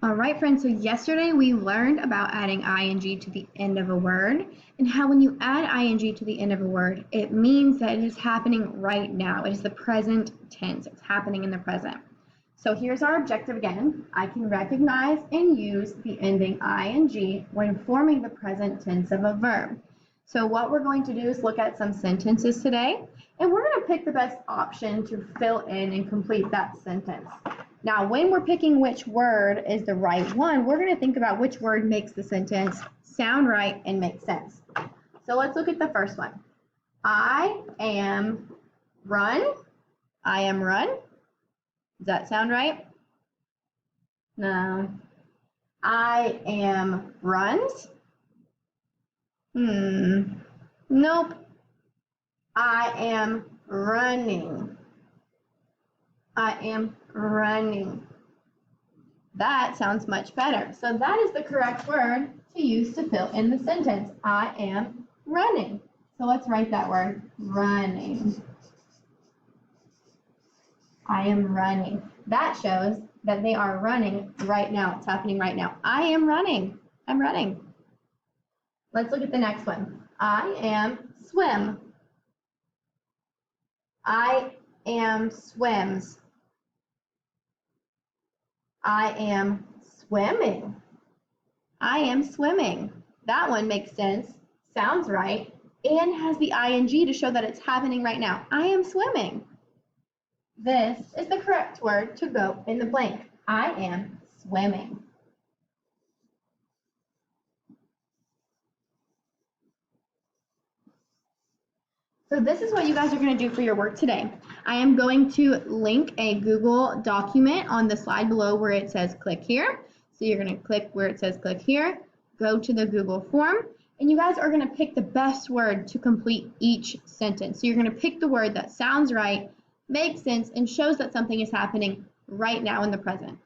All right, friends, so yesterday we learned about adding ing to the end of a word and how when you add ing to the end of a word, it means that it is happening right now. It is the present tense. It's happening in the present. So here's our objective again. I can recognize and use the ending ing when forming the present tense of a verb. So what we're going to do is look at some sentences today, and we're going to pick the best option to fill in and complete that sentence. Now, when we're picking which word is the right one, we're going to think about which word makes the sentence sound right and make sense. So let's look at the first one. I am run. I am run. Does that sound right? No. I am runs. Nope. I am running. I am running. That sounds much better. So that is the correct word to use to fill in the sentence. I am running. So let's write that word, running. I am running. That shows that they are running right now. It's happening right now. I am running. I'm running. Let's look at the next one. I am swim. I am swims. I am swimming. I am swimming. That one makes sense, sounds right, and has the ing to show that it's happening right now. I am swimming. This is the correct word to go in the blank. I am swimming. So this is what you guys are going to do for your work today. I am going to link a Google document on the slide below where it says click here. So you're going to click where it says click here, go to the Google form, and you guys are going to pick the best word to complete each sentence. So you're going to pick the word that sounds right, makes sense, and shows that something is happening right now in the present.